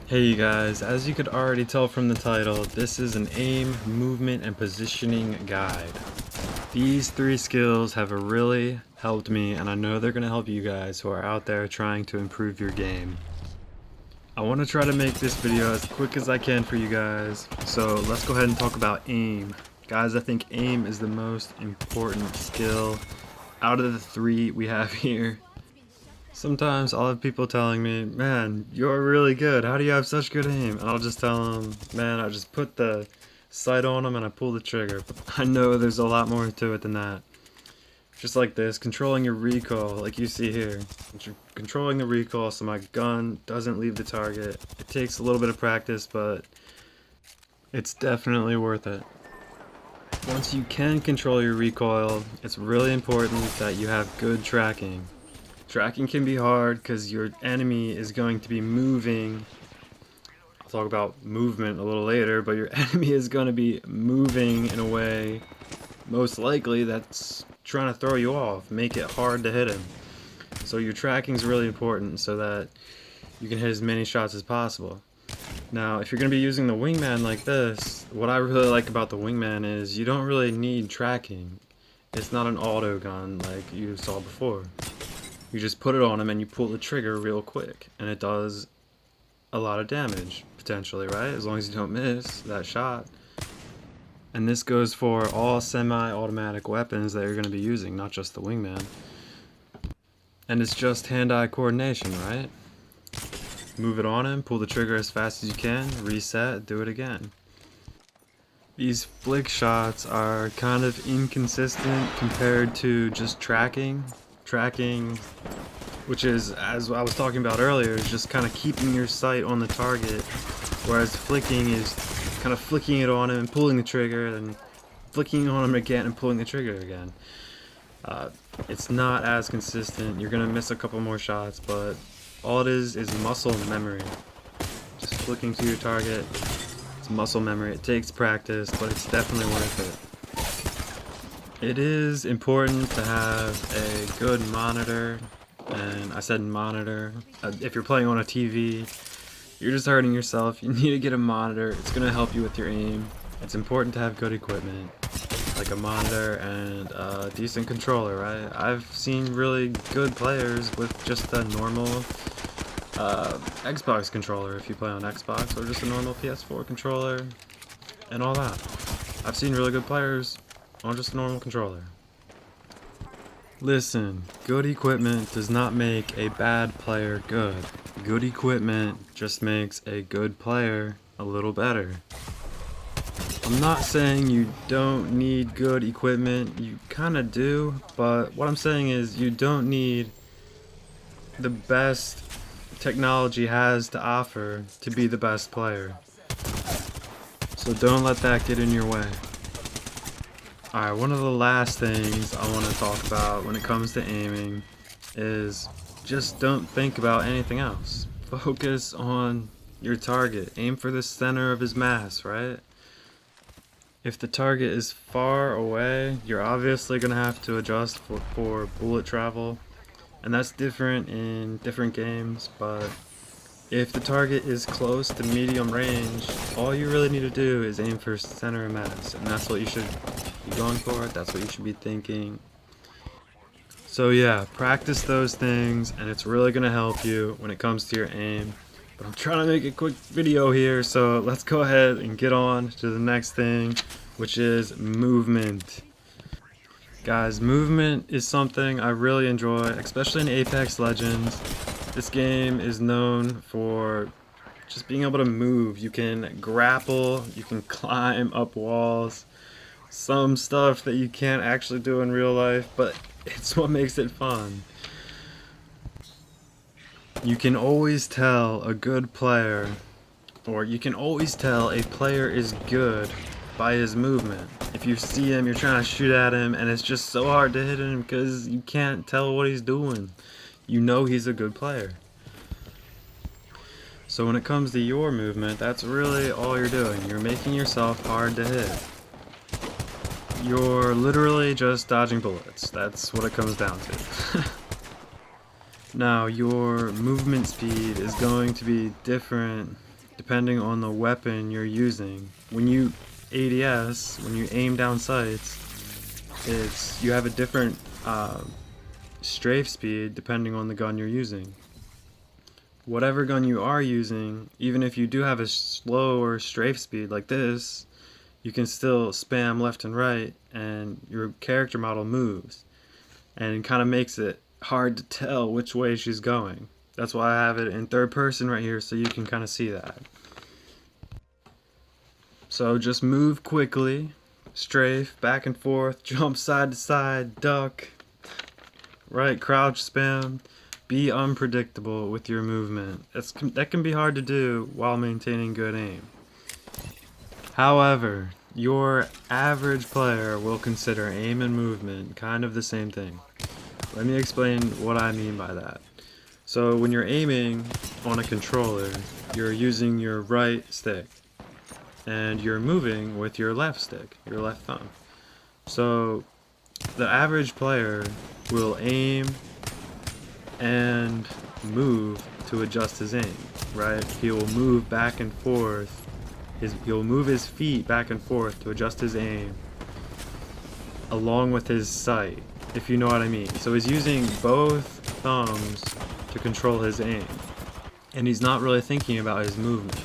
Hey you guys, as you could already tell from the title, this is an aim, movement, and positioning guide. These three skills have really helped me, and I know they're going to help you guys who are out there trying to improve your game. I want to try to make this video as quick as I can for you guys, so let's go ahead and talk about aim. Guys, I think aim is the most important skill out of the three we have here. Sometimes I'll have people telling me, man, you're really good. How do you have such good aim? And I'll just tell them, man, I just put the sight on them and I pull the trigger. But I know there's a lot more to it than that. Just like this, controlling your recoil, like you see here. Controlling the recoil so my gun doesn't leave the target. It takes a little bit of practice, but it's definitely worth it. Once you can control your recoil, it's really important that you have good tracking. Tracking can be hard because your enemy is going to be moving. I'll talk about movement a little later, but your enemy is going to be moving in a way, most likely, that's trying to throw you off, make it hard to hit him. So your tracking is really important so that you can hit as many shots as possible. Now, if you're going to be using the wingman like this, what I really like about the wingman is you don't really need tracking. It's not an auto gun like you saw before. You just put it on him and you pull the trigger real quick, and it does a lot of damage, potentially, right? As long as you don't miss that shot. And this goes for all semi-automatic weapons that you're going to be using, not just the wingman. And it's just hand-eye coordination, right? Move it on him, pull the trigger as fast as you can, reset, do it again. These flick shots are kind of inconsistent compared to just tracking. Tracking, which is, as I was talking about earlier, is just kind of keeping your sight on the target, whereas flicking is kind of flicking it on him and pulling the trigger, and flicking on him again and pulling the trigger again. It's not as consistent. You're gonna miss a couple more shots, but all it is muscle memory. Just flicking to your target. It's muscle memory. It takes practice, but it's definitely worth it. It is important to have a good monitor, and I said monitor. If you're playing on a TV, you're just hurting yourself. You need to get a monitor. It's going to help you with your aim. It's important to have good equipment, like a monitor and a decent controller, right? I've seen really good players with just a normal Xbox controller if you play on Xbox, or just a normal PS4 controller and all that. I've seen really good players on just a normal controller. Listen, good equipment does not make a bad player good. Good equipment just makes a good player a little better. I'm not saying you don't need good equipment, you kinda do, but what I'm saying is you don't need the best technology has to offer to be the best player. So don't let that get in your way. Alright, one of the last things I want to talk about when it comes to aiming is just don't think about anything else. Focus on your target. Aim for the center of his mass, right? If the target is far away, you're obviously going to have to adjust for bullet travel. And that's different in different games, but if the target is close to medium range, all you really need to do is aim for center of mass, and that's what you should be going for, that's what you should be thinking. So yeah, practice those things, and it's really going to help you when it comes to your aim. But I'm trying to make a quick video here, so let's go ahead and get on to the next thing, which is movement. Guys, movement is something I really enjoy, especially in Apex Legends. This game is known for just being able to move. You can grapple, you can climb up walls, some stuff that you can't actually do in real life, but it's what makes it fun. You can always tell a good player, or you can always tell a player is good by his movement. If you see him, you're trying to shoot at him, and it's just so hard to hit him because you can't tell what he's doing. You know he's a good player. So when it comes to your movement, that's really all you're doing. You're making yourself hard to hit. You're literally just dodging bullets. That's what it comes down to. Now, your movement speed is going to be different depending on the weapon you're using. When you ADS, when you aim down sights, you have a different strafe speed depending on the gun you're using. Whatever gun you are using, even if you do have a slower strafe speed like this, you can still spam left and right and your character model moves, and it kind of makes it hard to tell which way she's going. That's why I have it in third person right here, so you can kind of see that. So just move quickly, strafe, back and forth, jump side to side, duck, right, crouch, spam. Be unpredictable with your movement. That can be hard to do while maintaining good aim. However, your average player will consider aim and movement kind of the same thing. Let me explain what I mean by that. So when you're aiming on a controller, you're using your right stick, and you're moving with your left stick, your left thumb. So the average player will aim and move to adjust his aim, right? He will move back and forth. He'll move his feet back and forth to adjust his aim along with his sight, if you know what I mean. So he's using both thumbs to control his aim, and he's not really thinking about his movement.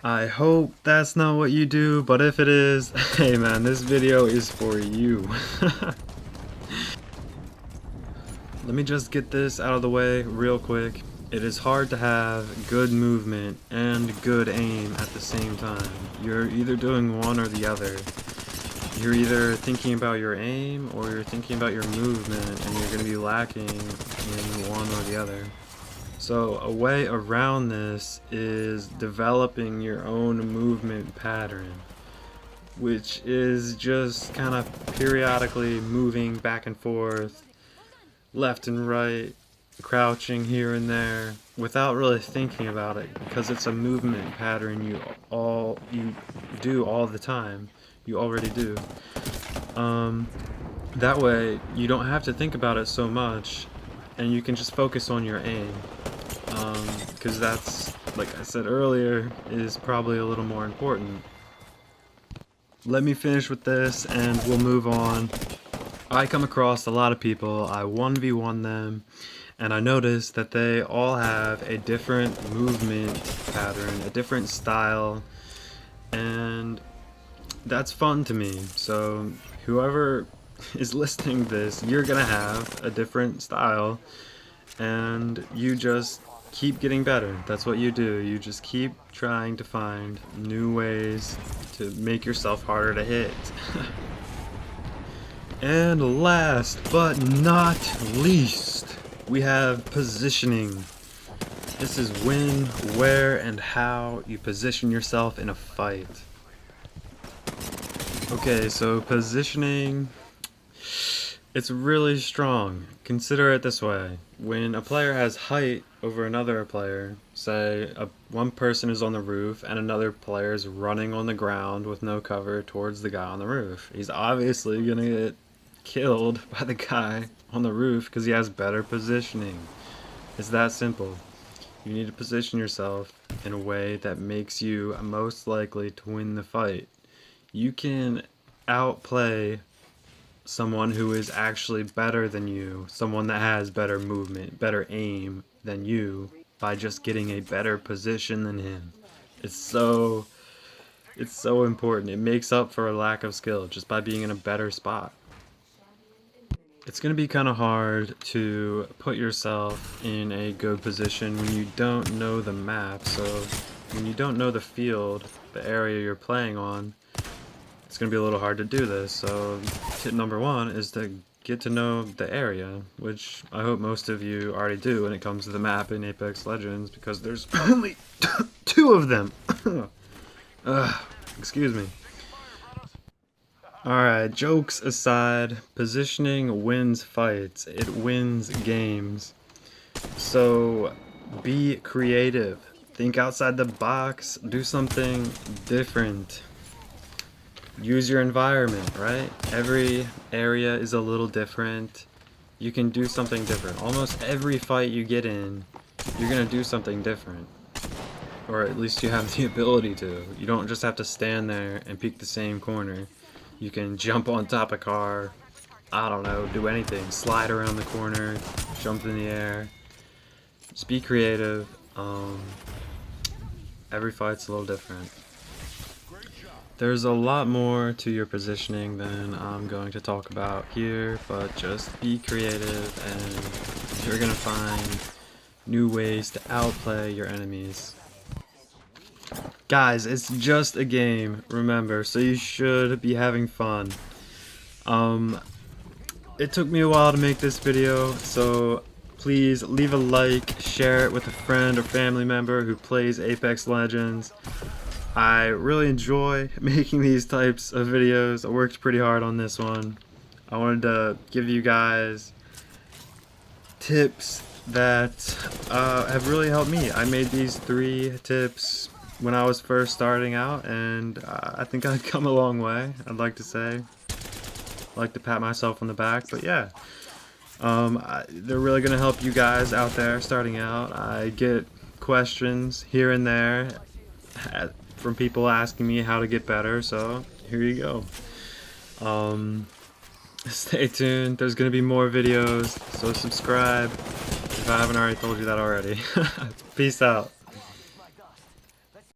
I hope that's not what you do, but if it is, hey man, this video is for you. Let me just get this out of the way real quick. It is hard to have good movement and good aim at the same time. You're either doing one or the other. You're either thinking about your aim or you're thinking about your movement, and you're going to be lacking in one or the other. So a way around this is developing your own movement pattern, which is just kind of periodically moving back and forth, left and right, crouching here and there, without really thinking about it, because it's a movement pattern you do all the time. You already do. That way you don't have to think about it so much, and you can just focus on your aim, because that's, like I said earlier, is probably a little more important. Let me finish with this and we'll move on. I come across a lot of people, I 1v1 them, and I notice that they all have a different movement pattern, a different style, and that's fun to me. So whoever is listening to this, you're gonna have a different style, and you just keep getting better. That's what you do. You just keep trying to find new ways to make yourself harder to hit. And last but not least, we have positioning. This is when, where, and how you position yourself in a fight. Okay, so positioning, it's really strong. Consider it this way. When a player has height over another player, say one person is on the roof and another player is running on the ground with no cover towards the guy on the roof, he's obviously gonna get killed by the guy on the roof because he has better positioning. It's that simple. You need to position yourself in a way that makes you most likely to win the fight. You can outplay someone who is actually better than you, someone that has better movement, better aim than you, by just getting a better position than him. It's so important. It makes up for a lack of skill just by being in a better spot. It's going to be kind of hard to put yourself in a good position when you don't know the map. So when you don't know the field, the area you're playing on, it's going to be a little hard to do this. So tip number one is to get to know the area, which I hope most of you already do when it comes to the map in Apex Legends, because there's only 2 of them. Excuse me. Alright, jokes aside, positioning wins fights. It wins games. So be creative. Think outside the box. Do something different. Use your environment, right? Every area is a little different. You can do something different. Almost every fight you get in, you're gonna do something different. or at least you have the ability to. You don't just have to stand there and peek the same corner. You can jump on top of a car, I don't know, do anything, slide around the corner, jump in the air. Just be creative. Every fight's a little different. There's a lot more to your positioning than I'm going to talk about here, but just be creative and you're gonna find new ways to outplay your enemies. Guys, it's just a game, remember, so you should be having fun. It took me a while to make this video, so please leave a like, share it with a friend or family member who plays Apex Legends. I really enjoy making these types of videos. I worked pretty hard on this one. I wanted to give you guys tips that have really helped me. I made these 3 tips when I was first starting out, and I think I've come a long way, I'd like to say. I like to pat myself on the back, but yeah. They're really going to help you guys out there starting out. I get questions here and there from people asking me how to get better, so here you go. Stay tuned, there's going to be more videos, so subscribe if I haven't already told you that already. Peace out.